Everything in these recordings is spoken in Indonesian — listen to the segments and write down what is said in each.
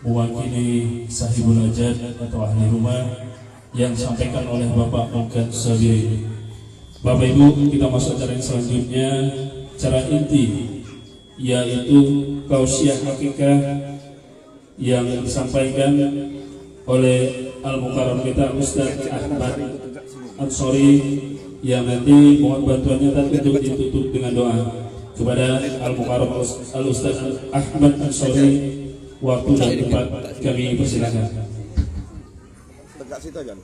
mewakili sahibul hajat atau ahli rumah yang disampaikan oleh Bapak Mungkan Sabiri. Bapak Ibu, kita masuk acara yang selanjutnya, cara inti yaitu tausiah hakikah yang disampaikan oleh Al-Mukarram kita Ustaz Ahmad Ansori, yang nanti mohon bantuannya tadi untuk ditutup dengan doa. Kepada Al-Mukarram Al-Ustaz Ahmad Ansori, waktu dan tempat kami persilakan. Tegak situ aja.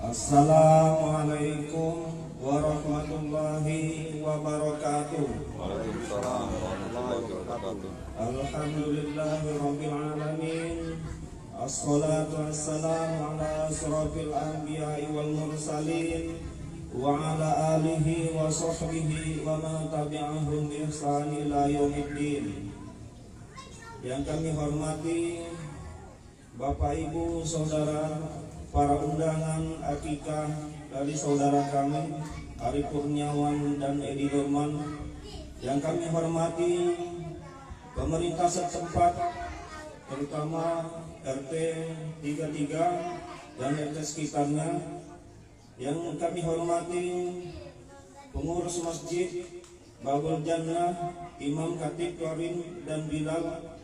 Assalamualaikum warahmatullahi wabarakatuh. Waalaikumsalam warahmatullahi wabarakatuh. Alhamdulillahirabbil alamin. Assalatu wassalamu ala asrofil anbiya'i wal mursalin wa ala alihi wa sahbihi wa man tabi'ahum bi ihsan ila yaumiddin. Yang kami hormati Bapak Ibu Saudara, para undangan akikah dari saudara kami Ari Kurniawan dan Edi Dorman. Yang kami hormati pemerintah setempat, terutama RT 33 dan RT sekitarnya. Yang kami hormati pengurus masjid Babul Jannah, Imam Khatib Karim dan Bilal,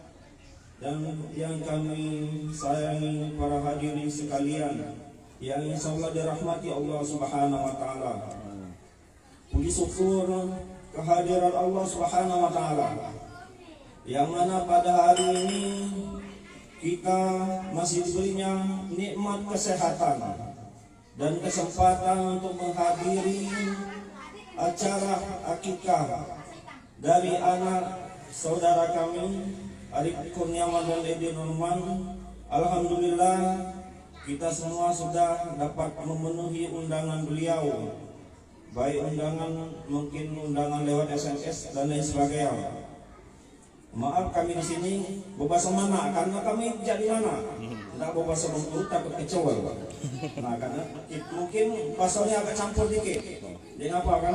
dan yang kami sayangi para hadirin sekalian yang insyaallah dirahmati Allah Subhanahu wa taala. Puji syukur kehadiran Allah Subhanahu wa taala yang mana pada hari ini kita masih diberinya nikmat kesehatan dan kesempatan untuk menghadiri acara akikah dari anak saudara kami Ari Kurniawan dan Edi Dorman. Alhamdulillah kita semua sudah dapat memenuhi undangan beliau, baik mungkin undangan lewat SMS dan lain sebagainya. Maaf kami di sini berbahasa mana, karena kami jadi mana, tidak berbahasa Bengkulu takut kecewa. Nah karena mungkin bahasanya agak campur dikit. Jadi apa kan?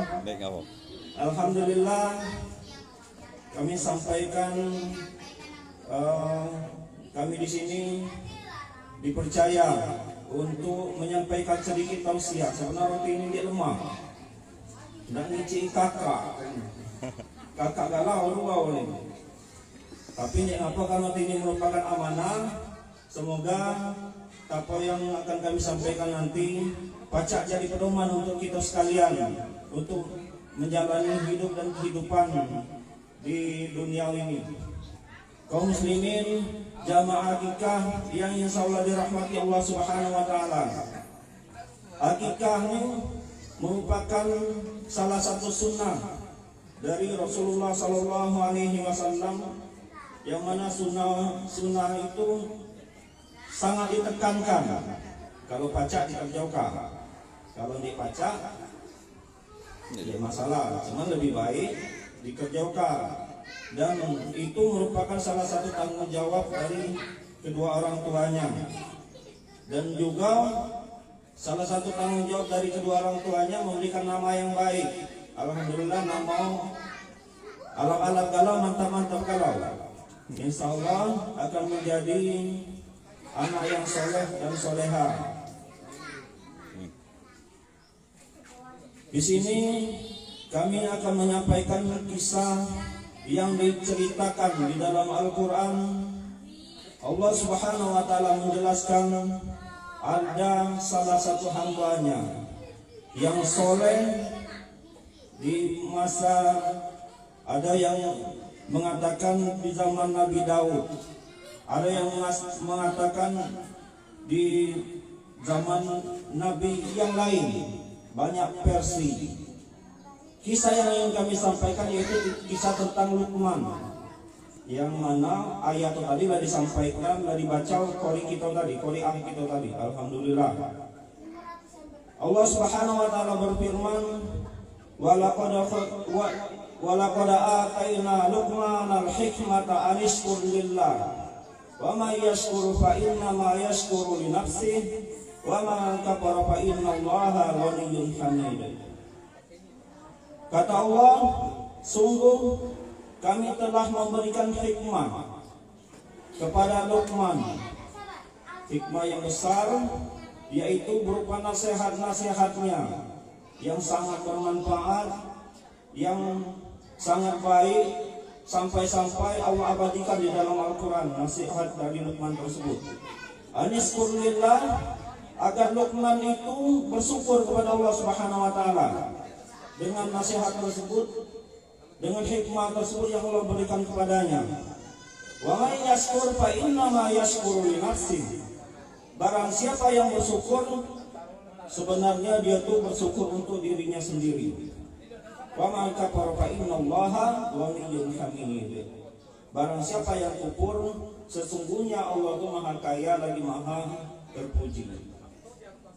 Alhamdulillah kami sampaikan, kami di sini dipercaya untuk menyampaikan sedikit tausiah. Sebenarnya roti ini dia lemah dan ngicing kakak galau luau ini. Tapi ini apa, karena ini merupakan amanah. Semoga apa yang akan kami sampaikan nanti pacak jadi pedoman untuk kita sekalian untuk menjalani hidup dan kehidupan di dunia ini. Kaum muslimin jamaah akikah yang insyaallah dirahmati Allah Subhanahu wa taala. Akikah ini merupakan salah satu sunnah dari Rasulullah sallallahu alaihi wasallam, yang mana sunnah itu sangat ditekankan. Kalau pacak dikerjakan, kalau dipacak ya masalah, cuma lebih baik dikerjakan. Dan itu merupakan salah satu tanggung jawab dari kedua orang tuanya, dan juga salah satu tanggung jawab dari kedua orang tuanya memberikan nama yang baik. Alhamdulillah nama alam-alam galau, mantap-mantap galau, insya Allah akan menjadi anak yang soleh dan soleha. Di sini kami akan menyampaikan kisah yang diceritakan di dalam Al-Quran. Allah Subhanahu wa ta'ala menjelaskan ada salah satu hambanya yang soleh di masa, ada yang mengatakan di zaman Nabi Daud, ada yang mengatakan di zaman Nabi yang lain, banyak versi. Kisah yang ingin kami sampaikan yaitu kisah tentang Luqman, yang mana ayat tadi telah disampaikan, telah dibaca kori kita tadi, kori kita tadi. Alhamdulillah. Allah Subhanahu wa taala berfirman, walaqad atayna Luqmanal hikmata an yashkur lillah wa may yashkuru fa inna ma yashkuru li nafsihi wa man kafara fa inna Allaha ghaniyyun hamid. Kata Allah, sungguh kami telah memberikan hikmah kepada Luqman, hikmah yang besar, yaitu berupa nasihat-nasihatnya yang sangat bermanfaat, yang sangat baik, sampai-sampai Allah abadikan di dalam Al-Quran nasihat dari Luqman tersebut. Aniskurlillah, agar Luqman itu bersyukur kepada Allah Subhanahu wa Ta'ala dengan nasihat tersebut, dengan hikmah tersebut yang Allah berikan kepadanya. Wa may yashkur fa innama yashkuru li nafsihi. Barang siapa yang bersyukur, sebenarnya dia tuh bersyukur untuk dirinya sendiri. Wa man kafara fa innallaha ghaniyyun hamid. Barang siapa yang kufur, sesungguhnya Allah itu Maha Kaya lagi Maha terpuji.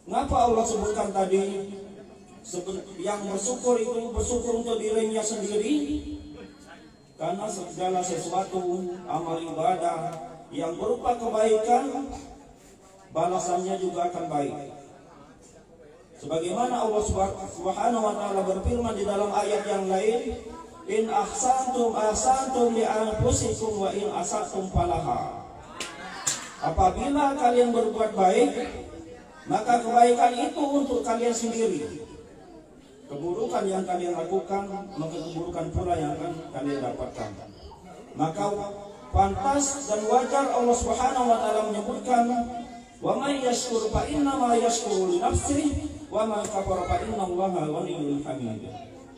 Mengapa Allah sebutkan tadi yang bersyukur itu bersyukur untuk dirinya sendiri? Karena segala sesuatu amal ibadah yang berupa kebaikan, balasannya juga akan baik. Sebagaimana Allah Subhanahu wa Ta'ala berfirman di dalam ayat yang lain, in ahsantum ahsantum li anfusikum wa in asatum falaha. Apabila kalian berbuat baik, maka kebaikan itu untuk kalian sendiri. Keburukan yang kalian lakukan, maka keburukan pula yang akan kalian dapatkan. Maka pantas dan wajar Allah Subhanahu wa Ta'ala menyebutkan, wa may yashkur fa innama yashkuru li nafsihi wa man kafara fa innallaha ghaniyyun hamid.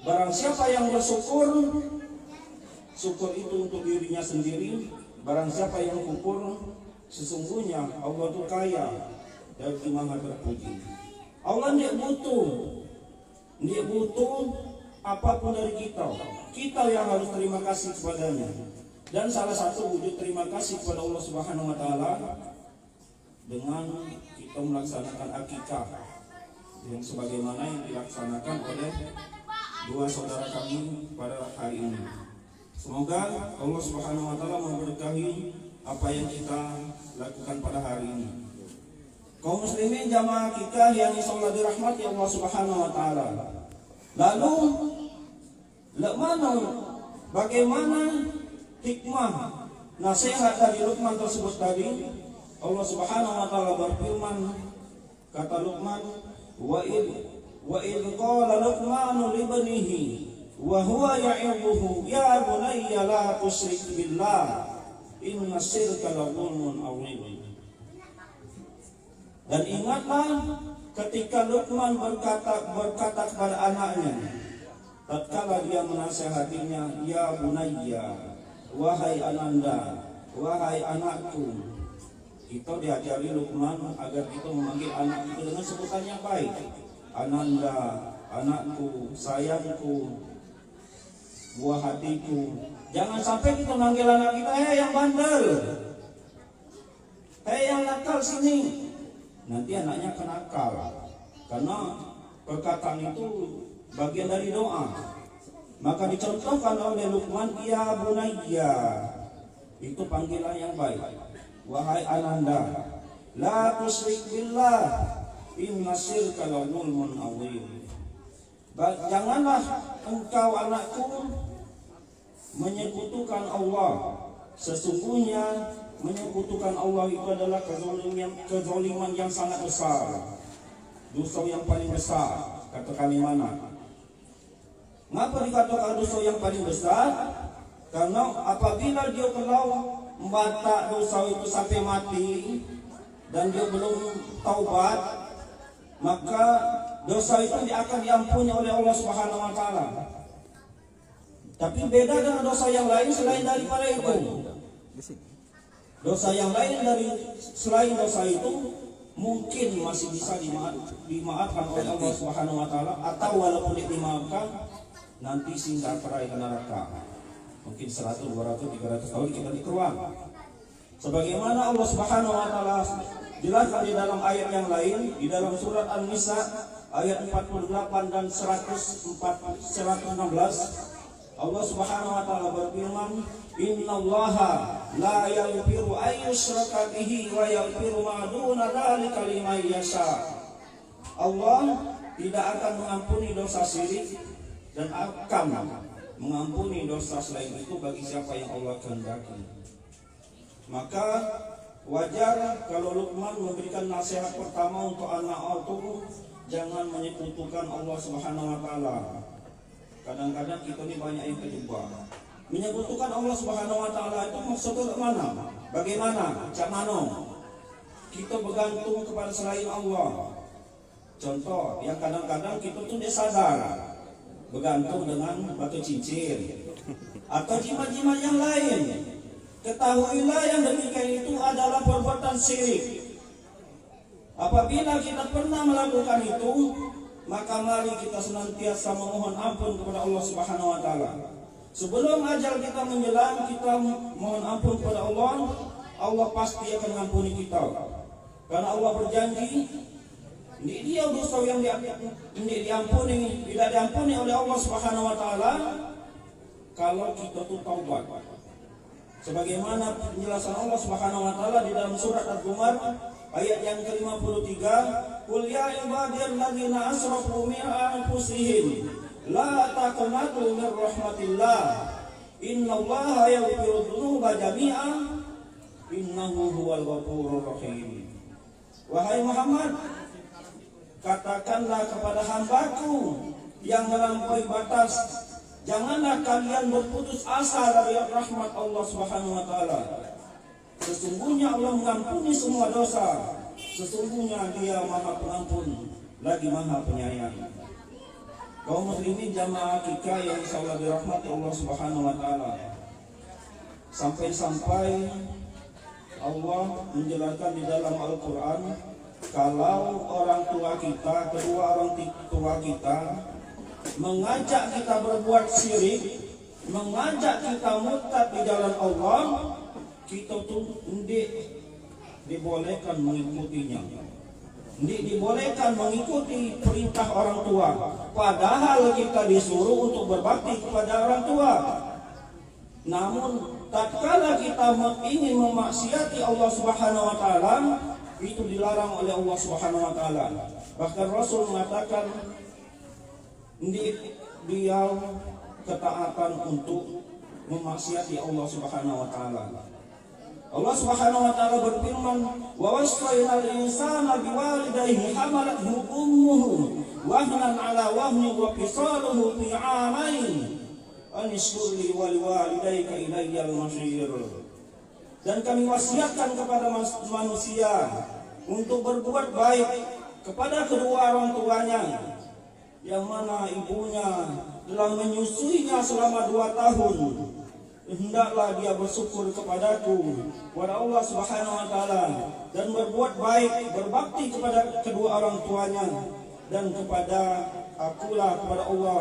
Barang siapa yang bersyukur, syukur itu untuk dirinya sendiri. Barang siapa yang kufur, sesungguhnya Allah itu kaya dan Maha terpuji. Allah tidak butuh apapun dari kita. Kita yang harus terima kasih kepadanya. Dan salah satu wujud terima kasih kepada Allah Subhanahu wa Ta'ala dengan kita melaksanakan akikah, yang sebagaimana yang dilaksanakan oleh dua saudara kami pada hari ini. Semoga Allah Subhanahu wa Ta'ala memberkahi apa yang kita lakukan pada hari ini. Kaum muslimin jamaah kita yang insyaallah dirahmati Allah Subhanahu wa Ta'ala. Lalu bagaimana hikmah nasihat dari Luqman tersebut tadi? Allah Subhanahu wa Ta'ala berfirman, kata Luqman, wa idh qala Luqmanu libnihi wa huwa ya'idhuhu ya bunayya la tusyrik billah inna syirka la dzulmun 'adzim. Dan ingatlah ketika Luqman berkata kepada anaknya tatkala dia menasihatinya, ya bunayya, wahai ananda, wahai anakku. Kita diajari Luqman agar kita memanggil anak itu dengan sebutan yang baik. Ananda, anakku, sayangku, buah hatiku. Jangan sampai kita manggil anak kita, hei yang bandel, hei yang nakal sini. Nanti anaknya akan nakal. Karena perkataan itu bagian dari doa. Maka dicontohkan oleh Luqman, ya bunayya, itu panggilan yang baik. Wahai ananda, la tusyrik billah inna syirka la dzulmun 'adzim. Janganlah engkau anakku menyekutukan Allah. Sesungguhnya menyekutukan Allah itu adalah kezaliman yang sangat besar, dosa yang paling besar. Katakan di mana? Mengapa dikatakan dosa yang paling besar? Karena apabila dia kalau membatak dosa itu sampai mati dan dia belum taubat, maka dosa itu akan diampuni oleh Allah Subhanahu wa Ta'ala. Tapi beda dengan dosa yang lain selain daripada itu. Dosa yang lain selain dosa itu mungkin masih bisa dimaafkan oleh Allah Subhanahu wa Ta'ala, atau walaupun dimaafkan nanti singgah perai ke neraka. Mungkin 100, 200, 300 tahun kita dikeluar. Sebagaimana Allah Subhanahu wa Ta'ala jelaskan di dalam ayat yang lain, di dalam surat An-Nisa ayat 48 dan 116, Allah Subhanahu wa Ta'ala berfirman, innallaha la yaghfiru an yushraka bihi wa yaghfiru ma duna dzalika liman yasha. Allah tidak akan mengampuni dosa syirik dan akan mengampuni dosa selain itu bagi siapa yang Allah kehendaki. Maka wajar kalau Luqman memberikan nasihat pertama untuk anak itu, jangan menyekutukan Allah Subhanahu wa taala. Kadang-kadang kita ini banyak yang terjebak. Menyekutukan Allah Subhanahu wa taala itu maksudnya mana? Bagaimana? Cak mano? Kita bergantung kepada selain Allah. Contoh, yang kadang-kadang kita tuh tidak sadar bergantung dengan batu cincin atau jimat-jimat yang lain. Ketahuilah yang demikian itu adalah perbuatan syirik. Apabila kita pernah melakukan itu, maka mari kita senantiasa memohon ampun kepada Allah Subhanahu wa taala. Sebelum ajal kita menjelang, kita mohon ampun kepada Allah. Allah pasti akan mengampuni kita. Karena Allah berjanji, dia dosa yang diampuni, tidak diampuni oleh Allah Subhanahu wa taala kalau kita tuh taubat. Sebagaimana penjelasan Allah Subhanahu wa taala di dalam surat Az-Zumar ayat yang ke-53, "Qul ya ibadiyalladzina asrafu min anfusihim la taqnatu min rahmatillah innallaha yaghfiru dzunuba jami'an innahu huwal ghafurur rahim." Wahai Muhammad, katakanlah kepada hambaku yang melampaui batas, janganlah kalian berputus asa dari rahmat Allah Subhanahu wa taala. Sesungguhnya Allah mengampuni semua dosa. Sesungguhnya Dia Maha Pengampun lagi Maha Penyayang. Kaum muslimin jamaah kita yang insyaallah dirahmati Allah Subhanahu wa taala. Sampai-sampai Allah menjelaskan di dalam Al-Qur'an, kalau orang tua kita, kedua orang tua kita mengajak kita berbuat syirik, mengajak kita murtad di jalan Allah, kita tuh tidak dibolehkan mengikutinya. Tidak dibolehkan mengikuti perintah orang tua. Padahal kita disuruh untuk berbakti kepada orang tua. Namun tatkala kita ingin memaksiati Allah Subhanahu wa taala, itu dilarang oleh Allah Subhanahu wa taala. Bahkan Rasul mengatakan dia ketaatan untuk memaksiati Allah Subhanahu wa taala. Allah Subhanahu wa taala berfirman, "Wa wasainal insana biwalidayhi hamalathu ummuhu wahnan 'ala wahnin wa fisaluhu fi 'amain an ishkur li wa liwalidayka ilayyal masir." Dan kami wasiatkan kepada manusia untuk berbuat baik kepada kedua orang tuanya, yang mana ibunya telah menyusuinya selama 2 tahun. Hendaklah dia bersyukur kepadaku, kepada Allah Subhanahu wa taala, dan berbuat baik, berbakti kepada kedua orang tuanya, dan kepada akulah, kepada Allah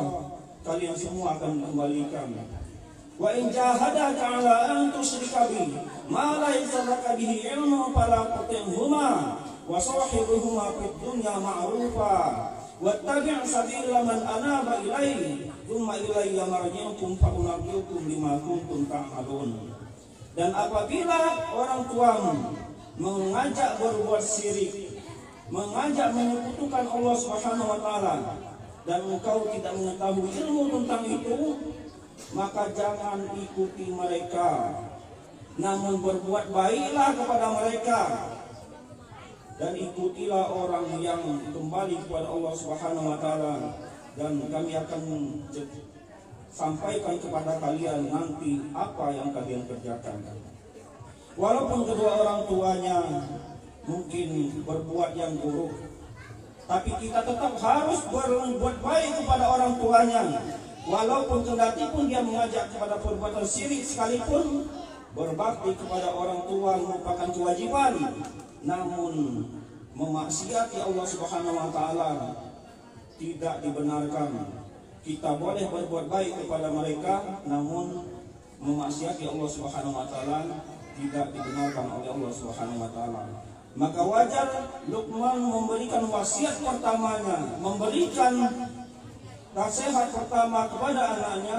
kalian semua akan kembalikan. Wa in jahadaka 'ala an tusyrika bi ma laysa laka bihi 'ilmun fala tuti'huma wa sahibuhuma fid dunya ma'rufa wattabi' sabila man anaba ilayya thumma ilayya marji'ukum fa unabbi'ukum bima kuntum ta'malun. Dan apabila orang tuamu mengajak berbuat syirik, mengajak menyekutukan Allah Subhanahu wa taala, dan engkau tidak mengetahui ilmu tentang itu, maka jangan ikuti mereka, namun berbuat baiklah kepada mereka, dan ikutilah orang yang kembali kepada Allah Subhanahu wa taala, dan kami akan sampaikan kepada kalian nanti apa yang kalian kerjakan. Walaupun kedua orang tuanya mungkin berbuat yang buruk, tapi kita tetap harus berbuat baik kepada orang tuanya. Walaupun kendati pun dia mengajak kepada perbuatan syirik sekalipun, berbakti kepada orang tua merupakan kewajiban. Namun memaksiati Allah Subhanahu wa taala tidak dibenarkan. Kita boleh berbuat baik kepada mereka, namun memaksiati Allah Subhanahu wa taala tidak dibenarkan oleh Allah Subhanahu wa taala. Maka wajar Luqman memberikan wasiat pertamanya, memberikan nasihat pertama kepada anaknya,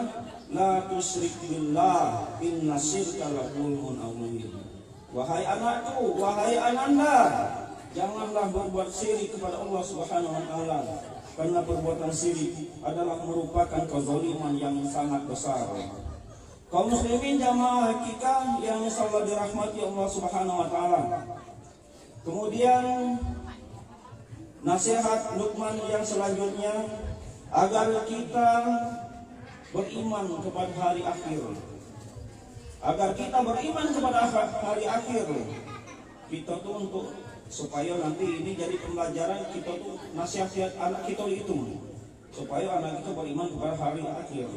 la tusyrik billah inna syirka la zulmun adzim. Wahai anakku, wahai ananda, janganlah berbuat syirik kepada Allah Subhanahu wa taala. karena perbuatan syirik adalah merupakan kezaliman yang sangat besar. Kaum muslimin jamaah hakikah yang insyaallah dirahmati Allah Subhanahu wa taala. Kemudian nasihat Luqman yang selanjutnya agar kita beriman kepada hari akhir. Agar kita beriman kepada hari akhir. Kita tuh untuk supaya nanti ini jadi pembelajaran, kita tuh nasihat anak kita itu supaya anak kita beriman kepada hari akhir.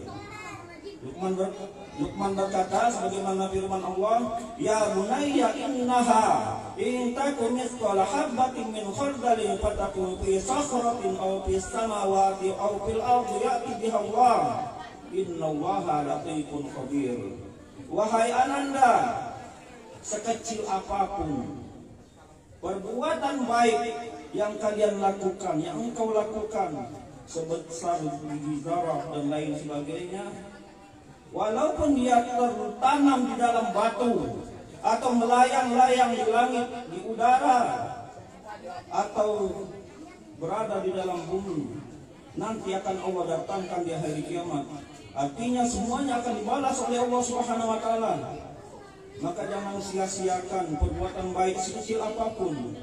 Luqman berkata sebagaimana firman Allah, ya bunayya innaha in takum mithqala habatin min khardalin fatakun fi sakhratin aw fis samawati aw fil ardi ya'ti biha Allah innallaha latifun khabir. Wahai ananda, sekecil apapun perbuatan baik yang kalian lakukan, yang engkau lakukan, sebesar biji zarah dan lain sebagainya, walaupun dia tertanam di dalam batu atau melayang-layang di langit, di udara, atau berada di dalam bumi, nanti akan Allah datangkan di hari kiamat. Artinya semuanya akan dibalas oleh Allah Subhanahu wa taala. Maka jangan sia-siakan perbuatan baik sekecil apapun.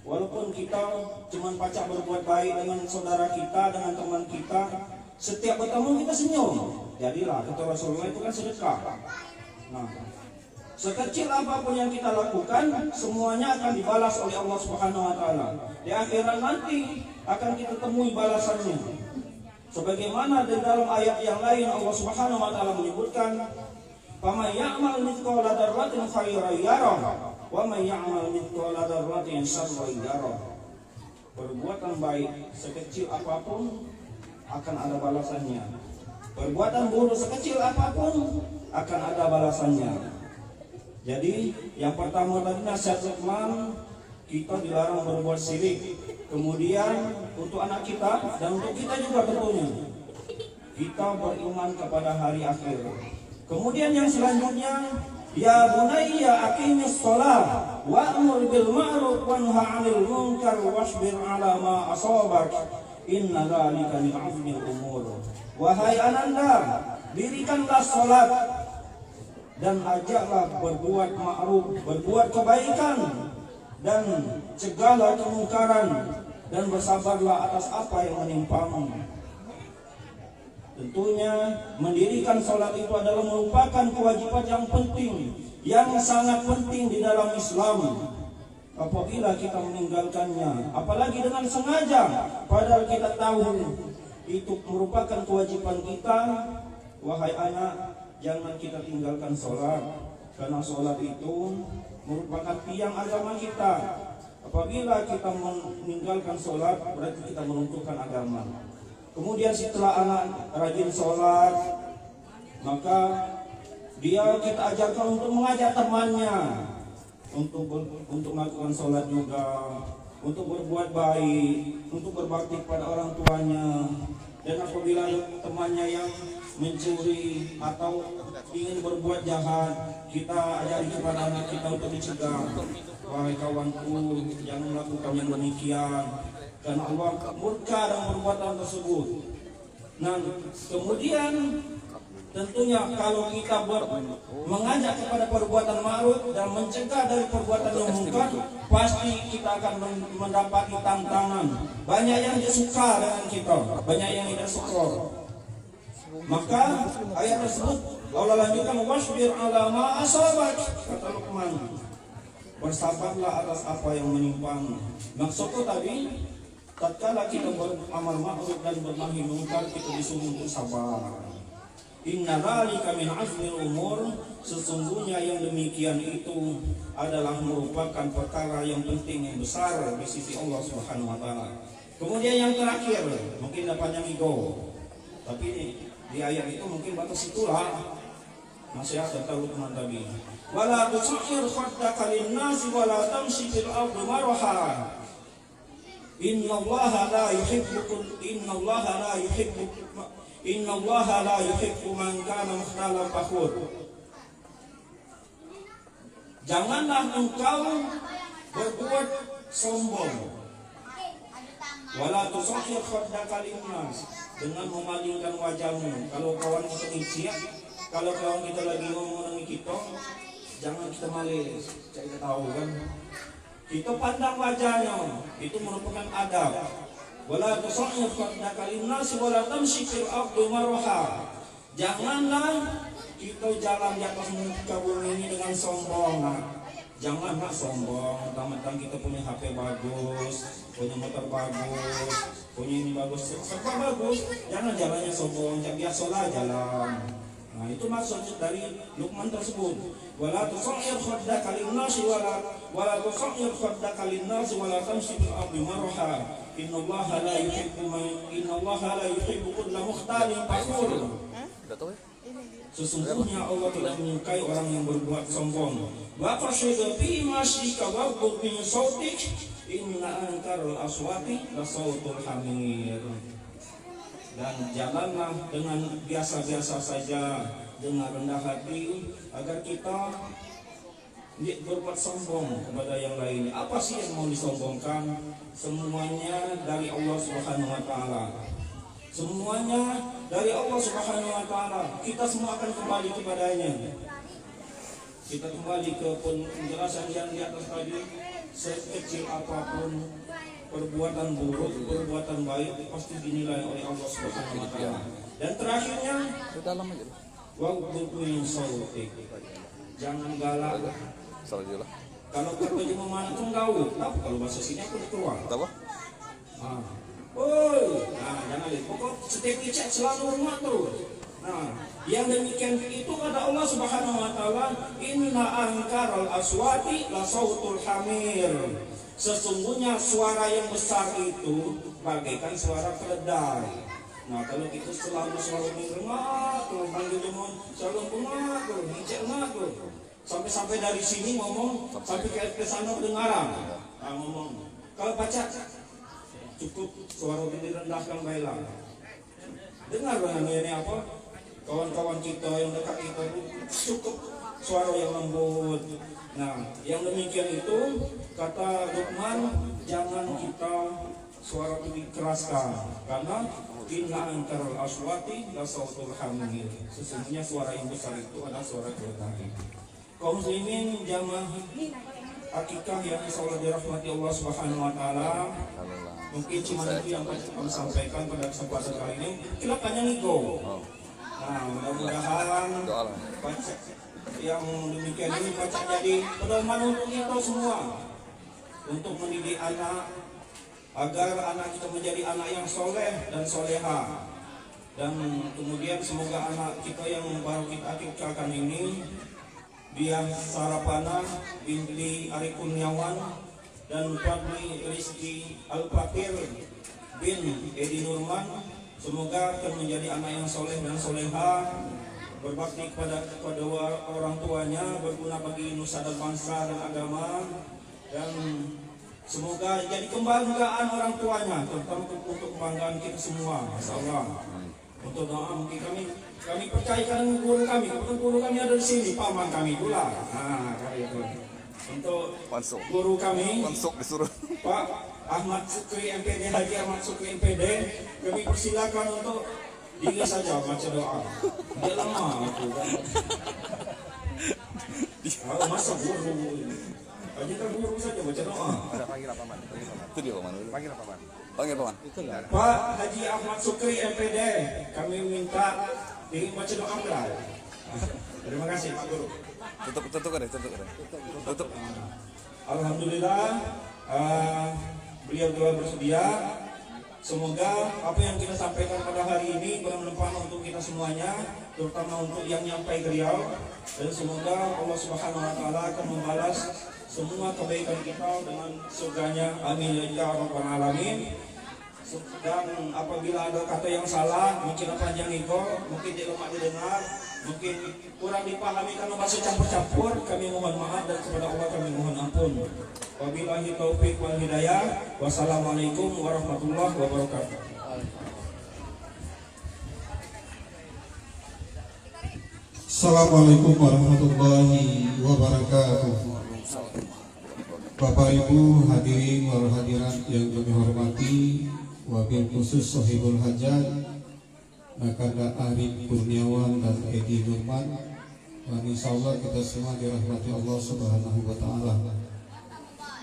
Walaupun kita cuma pacak berbuat baik dengan saudara kita, dengan teman kita, setiap bertemu kita senyum. Jadilah kata Rasulullah itu kan sedekah. Nah, sekecil apapun yang kita lakukan, semuanya akan dibalas oleh Allah Subhanahu wa taala. Di akhirat nanti akan kita temui balasannya. Sebagaimana di dalam ayat yang lain Allah Subhanahu wa taala menyebutkan, "Faman ya'mal mithqala dzarratin khairan yarah, wa man ya'mal mithqala dzarratin syarran yarah." Perbuatan baik sekecil apapun akan ada balasannya. Perbuatan buruk sekecil apapun akan ada balasannya. Jadi yang pertama tadi nasihat Luqman, kita dilarang berbuat syirik. Kemudian untuk anak kita dan untuk kita juga tentunya, kita beriman kepada hari akhir. Kemudian yang selanjutnya, ya bunayya aqimis shalah wa'mur bil ma'ruf wanha 'anil munkar wasbir 'ala ma asabak inna dzalika min 'azmil umur. Wahai ananda, dirikanlah salat dan ajaklah berbuat ma'ruf, berbuat kebaikan, dan cegahlah kemungkaran, dan bersabarlah atas apa yang menimpamu. Tentunya mendirikan sholat itu adalah merupakan kewajiban yang penting, yang sangat penting di dalam Islam. Apabila kita meninggalkannya, apalagi dengan sengaja, padahal kita tahu itu merupakan kewajiban kita, wahai anak, jangan kita tinggalkan sholat, karena sholat itu merupakan tiang agama kita. Apabila kita meninggalkan sholat, berarti kita menunjukkan agama. Kemudian setelah anak rajin sholat, maka dia kita ajarkan untuk mengajak temannya untuk melakukan sholat juga, untuk berbuat baik, untuk berbakti pada orang tuanya. Dan apabila temannya yang mencuri atau ingin berbuat jahat, kita ajari kepada anak kita untuk dicegah. Wahai kawanku, jangan melakukan yang demikian, karena Allah murka dengan perbuatan tersebut. Nah, kemudian tentunya kalau kita mengajak kepada perbuatan ma'ruf dan mencegah dari perbuatan yang munkar, pasti kita akan mendapati tantangan. Banyak yang suka dengan kita, banyak yang tidak suka. Maka ayat tersebut Allah lanjutkan, wasbir 'ala ma asabak, kata Luqman, bersabarlah atas apa yang menimpamu. Maksudku tadi, tatkala kita beramal ma'ruf dan bernahi munkar, kita disuruh untuk sabar. Inna dzalika min 'azmil umur, sesungguhnya yang demikian itu adalah merupakan perkara yang penting, yang besar di sisi Allah Subhanahu wa taala. Kemudian yang terakhir, mungkin dapat yang ego, tapi di ayat itu mungkin batas itulah nasihat tentang Luqman tadi. Wala tusakhir khaddaka lin-nasi wala tamshi fil ardi maraha. Innallaha la yuhibbu man kana mukhtalan fakhur. Janganlah engkau berbuat sombong Wala tusahhir khaddaka linnas, dengan memalingkan wajahmu. Kalau kawan kita ngicip, kalau kawan kita lagi ngomong dengan kita, jangan kita malis. Kita tahu kan? Kita pandang wajahnya, itu merupakan adab. Wala tusahhir khaddaka linnas wala tamshi fil ardi maraha. Janganlah kita jalan di atas muka bumi ini dengan sombong. Janganlah sombong, mentang-mentang kita punya HP bagus, punya motor bagus, punya ini bagus, serba bagus. Jangan jalannya sombong, jangan biasalah jalan. Nah, itu maksud dari Luqman tersebut. Wala tusahhir khaddaka lin-nasi wala tusahhir khaddaka lin-nasi wala tamshi fil ardi maraha. Innallaha la yuhibbu kulla mukhtalin fakhur. Sesungguhnya Allah tidak menyukai orang yang berbuat sombong. Wa fashid fi masyrika waghdud min sautik inna ankaral aswati la sautul hamir. Dan jalanlah dengan biasa-biasa saja, dengan rendah hati, agar kita tidak berbuat sombong kepada yang lain. Apa sih yang mau disombongkan? Semuanya dari Allah Subhanahu wa taala. Semuanya dari Allah Subhanahu wa taala. Kita semua akan kembali kepadanya. Kita kembali ke penjelasan yang di atas tadi. Sekecil apapun perbuatan buruk, perbuatan baik pasti dinilai oleh Allah Subhanahu wa taala. Dan terakhirnya, waghdud min sautik. Jangan galak. Kalau katanya memandang gaul, tapi kalau bahasa sini aku keluar. Apa? Jangan lihat. Pokok setiap cek selalu hormat terus. Nah, yang demikian itu kata Allah Subhanahu wa taala, inna ankaral aswati la sautul hamir. Sesungguhnya suara yang besar itu bagaikan suara keledai. Nah, kalau kita selalu mengermak, panggil demon, selalu mengermak, hijau mengermak, sampai dari sini ngomong, sampai ke sana kedengaran. Nah, ngomong. Kalau baca cukup suara direndahkan baiklah. Dengar bagaimana ini apa? Kawan-kawan kita yang dekat kita cukup suara yang lembut. Nah, yang demikian itu kata Luqman, jangan kita suara itu dikeraskan, karena inna ankaral aswati la sautul hamir. Sesungguhnya suara yang besar itu adalah suara keledai. Kaum muslimin jamaah akikah yang insyaallah dirahmati Allah Subhanahu wa taala. Mungkin cuma itu yang kami sampaikan pada kesempatan kali ini. Kita tanya Niko. Nah, mudah-mudahan baca yang demikian ini baca jadi pedoman untuk kita semua, untuk mendidik anak agar anak kita menjadi anak yang soleh dan soleha. Dan kemudian semoga anak kita yang baru kita akikahkan ini, dia Sarapana binti Ari Kurniawan dan Fadli Rizki Al-Fakir bin Edi Nurman, semoga akan menjadi anak yang soleh dan soleha, berbakti kepada orang tuanya, berguna bagi nusa dan bangsa dan agama, dan semoga jadi kebanggaan orang tuanya, terutama untuk kebanggaan kita semua. Masalah untuk doa mungkin kami percayakan guru kami, kebetulan guru kami ada di sini, paman kami pula. Nah, itu untuk guru kami, disuruh Pak Ahmad Sukri MPD, Haji Ahmad Sukri MPD, kami persilakan untuk diri saja baca doa. Dia lama itu kan. Masa guru aja kan guru saja baca doa. Panggil apa man? Itu dia paman. Panggil apa man? Pak Haji Ahmad Sukri MPD, kami minta baca doa lah. Terima kasih Pak Guru. Tutup. Alhamdulillah, beliau telah bersedia. Semoga apa yang kita sampaikan pada hari ini bermanfaat untuk kita semuanya, terutama untuk yang nyampai beliau. Dan semoga Allah Subhanahu wa taala akan membalas semua kebaikan kita dengan surganya. Amin ya rabbal alamin. Dan apabila ada kata yang salah, mungkin panjang itu, mungkin tidak lemah didengar, mungkin kurang dipahami karena bahasa campur-campur, kami mohon maaf dan kepada Allah kami mohon ampun. Wabillahi taufiq wal hidayah. Wassalamualaikum warahmatullahi wabarakatuh. Assalamualaikum warahmatullahi wabarakatuh. Bapak Ibu hadirin wal hadirat yang kami hormati, wabil khusus Sohibul Hajat Nakanda Arif Kurniawan dan Edi Nurman. Dan insyaallah kita semua dirahmati Allah Subhanahu wa Ta'ala.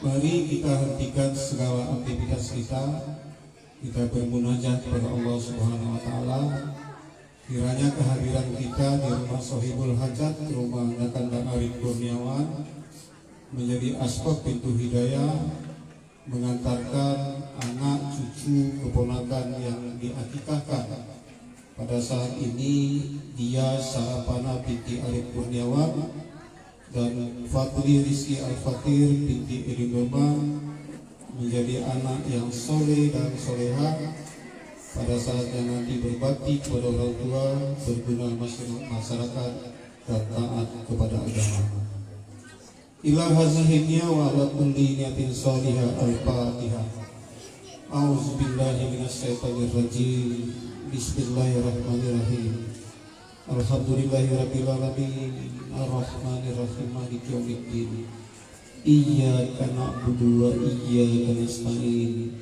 Mari kita hentikan segala aktivitas kita bermunajat kepada Allah Subhanahu wa Ta'ala. Kiranya kehadiran kita di rumah Sohibul Hajat, rumah Nakanda Arif Kurniawan, menjadi asbab pintu hidayah, mengantarkan anak, cucu, keponakan yang diakikahkan pada saat ini. Dia Sarapana binti Arif Kurniawan dan Fatri Rizki Al-Fatir binti Edi Nurman menjadi anak yang soleh dan soleha pada saat yang nanti berbakti kepada orang tua, berguna masyarakat dan taat kepada agama. Ila hazihinya wa ala kulli niyatin salihah al-Fatihah. A'udzubillahi minasyaitonir rajim. Bismillahirrahmanirrahim. Alhamdulillahirabbil alamin. Arrahmanirrahim. Maliki yaumiddin. Iyyaka na'budu wa iyyaka nasta'in.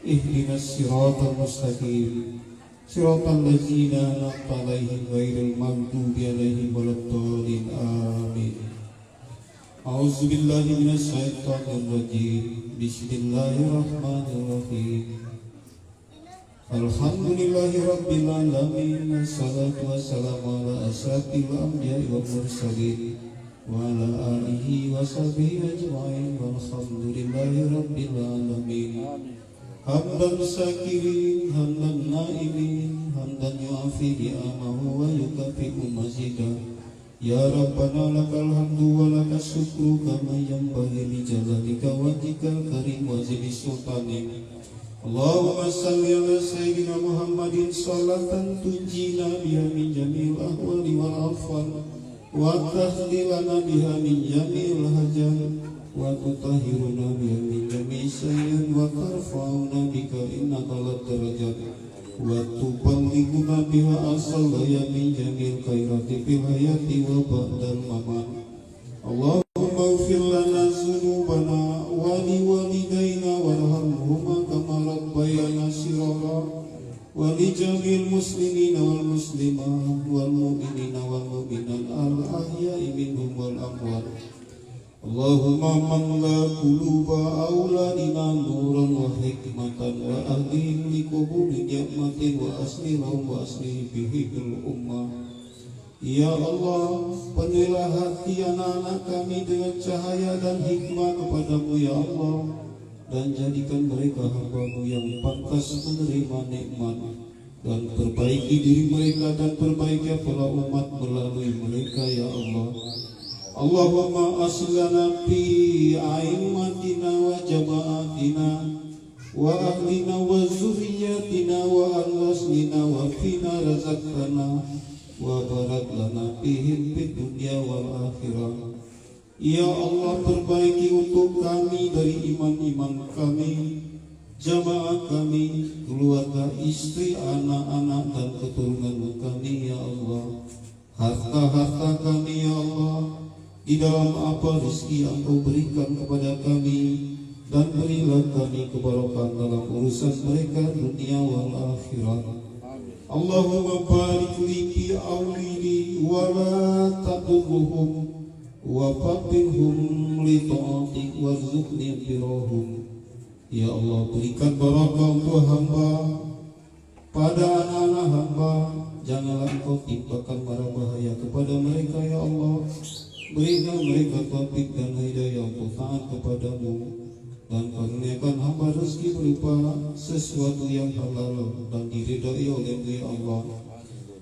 Ihdinas siratal mustaqim. Siratal ladzina an'amta 'alaihim ghairil maghdubi 'alaihim waladdallin. Amin. A'udzu billahi minasyaitonir rajim. Bismillahirrahmanirrahim. Alhamdulillahi rabbil alamin. Wassalatu wassalamu ala asyrafil anbiya'i wal mursalin wa ala alihi wa sahbihi ajma'in. Walhamdulillahi rabbil alamin. Hamdan syakirin, hamdan na'imin, hamdan yu'afi bi'amahu wa yukafi'u mazidah. Ya Rabbana lakal hamdu wa lakas syukru kama yanbaghi li jalalika wajhikal karim wa zili sultanik. Allahumma salli ala sayyidina Muhammadin salatan tunjina biha min jami'il ahwali wal afwal wa tahdilana biha min jami'il hajat wa tutahhiruna biha min jami'i sayyi'at wa tarfa'una bika innaka lat darajat wa tuballighuna biha as-salaya min jamil khairati fil hayati wa ba'dal mamat. Allahumma ighfir lana dzunubana wa li walidayna warhamhuma kama rabbayana shighara wa li jamil muslimina wal muslimat wal mu'minina wal mu'minat al ahya'i minhum wal amwat. Allahumma man la quluba auladina nuran wa hikmatan wa ahdihim li qubuli ni'matin wa aslihum wa aslih bihi bil ummah. Ya Allah, penuhilah hati anak-anak kami dengan cahaya dan hikmah kepadamu ya Allah, dan jadikan mereka hamba-Mu yang pantas menerima nikmat, dan perbaiki diri mereka dan perbaiki pula umat melalui mereka ya Allah. Allahumma aslana fi a'immatina wa jama'atina wa ahlina wa zurriyatina wa anwaslina wa fina razaqtana wa barak lana fihim fid dunya wal akhirah. Ya Allah, perbaiki untuk kami dari iman-iman kami, jamaah kami, keluarga, istri, anak-anak dan keturunan kami ya Allah. Harta-harta kami ya Allah, di dalam apa rezeki yang Kau berikan kepada kami, dan berilah kami keberkahan dalam urusan mereka dunia wal akhirat. Allahumma barik li fi awlidi wa la tadurruhum wa faqihhum li ta'atik warzuqni birahum. Ya Allah, berikan barakah untuk hamba pada anak-anak hamba, janganlah Engkau timpakan mara bahaya kepada mereka ya Allah. Berikan mereka taufik dan hidayah untuk taat kepadamu, dan karuniakan hamba rezeki berupa sesuatu yang halal dan diridhai oleh-Mu ya Allah.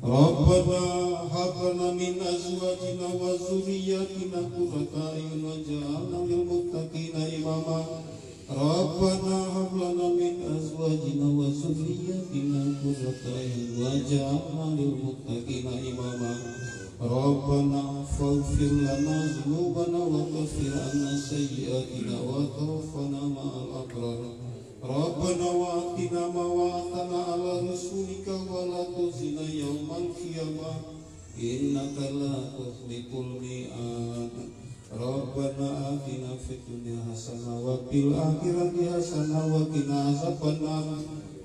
Rabbana hab lana min azwajina wa dzurriyyatina qurrata a'yun waj'alna lil muttaqina imama. Rabbana hab lana min azwajina wa dzurriyyatina qurrata a'yun waj'alna lil muttaqina imama. Rabbana faghfir lana dzunubana wa kaffir 'anna sayyi'atina wa tawaffana ma'al abrar. Rabbana wa'atina ma wa'atana 'ala rasulika wa la tukhzina yawmal qiyamah innaka la tukhliful mi'ad. Rabbana atina fid dunya hasanah wa fil akhirati hasanah wa qina azabannar.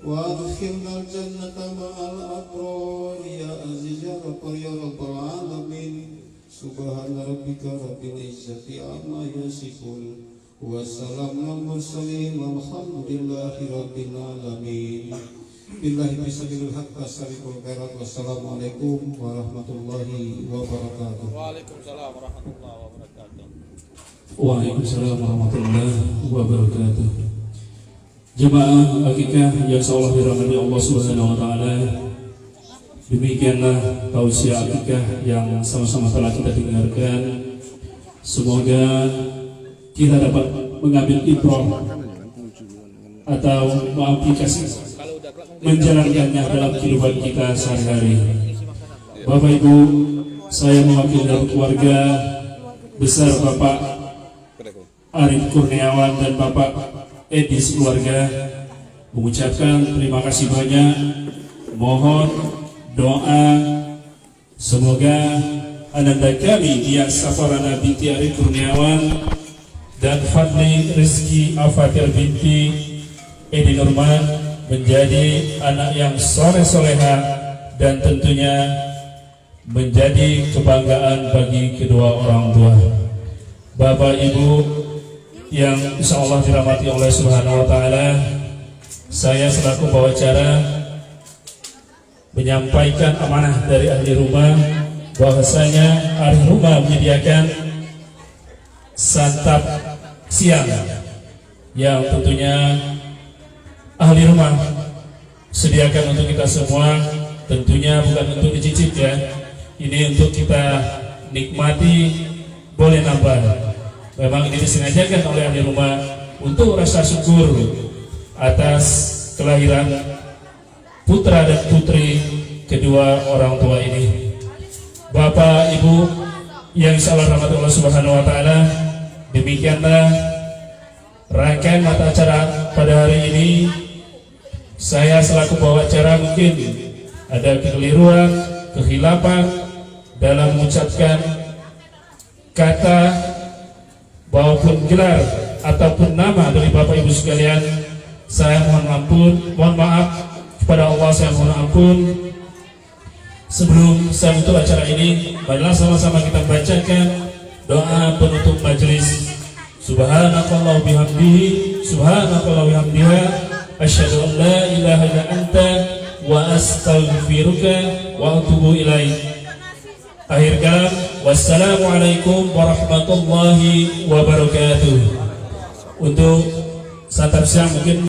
وأدخلنا الجنة مع الأبرار يا عزيز يا غفار يا رب العالمين سبحان ربك رب العزة عما يصفون والسلام على المرسلين والحمد لله رب العالمين Billahi bismillahil haqq asyarikul khairat. Wassalamualaikum warahmatullahi wabarakatuh. Waalaikumsalam warahmatullahi wabarakatuh. Waalaikumsalam warahmatullahi wabarakatuh. Jemaah akikah yang insyaallah dirahmati Allah Subhanahu wa taala. Demikianlah tausiah akikah yang sama-sama telah kita dengarkan. Semoga kita dapat mengambil ibrah atau mengaplikasi menjalankannya dalam kehidupan kita sehari-hari. Bapak Ibu, saya mewakili dari keluarga besar Bapak Arif Kurniawan dan Bapak Edis keluarga mengucapkan terima kasih banyak. Mohon doa semoga ananda kami Dia Safarana binti Arif Kurniawan dan Fadli Rizki Afatir binti Edi Nurman menjadi anak yang soleh-soleha dan tentunya menjadi kebanggaan bagi kedua orang tua. Bapak Ibu yang insyaallah dirahmati oleh Subhanahu wa taala, saya selaku pembicara menyampaikan amanah dari ahli rumah bahwasanya ahli rumah menyediakan santap siang yang tentunya ahli rumah sediakan untuk kita semua, tentunya bukan untuk dicicip ya, ini untuk kita nikmati, boleh nambah. Memang ini disengajakan oleh ahli rumah untuk rasa syukur atas kelahiran putra dan putri kedua orang tua ini. Bapak Ibu yang insyaallah rahmat Allah Subhanahu wa taala, demikianlah rangkaian mata acara pada hari ini. Saya selaku bawa acara mungkin ada kekeliruan, kekhilafan dalam mengucapkan kata maupun gelar ataupun nama dari Bapak Ibu sekalian. Saya mohon maaf kepada Allah, saya mohon ampun. Sebelum saya tutup acara ini, marilah sama-sama kita bacakan doa penutup majelis. Subhanakallah bihamdihi, subhanakallah bihamdiha, asyhadu an la ilaha illa anta wa astaghfiruka wa atubu ilaik. Akhir kalam, wassalamualaikum warahmatullahi wabarakatuh. Untuk santap siang mungkin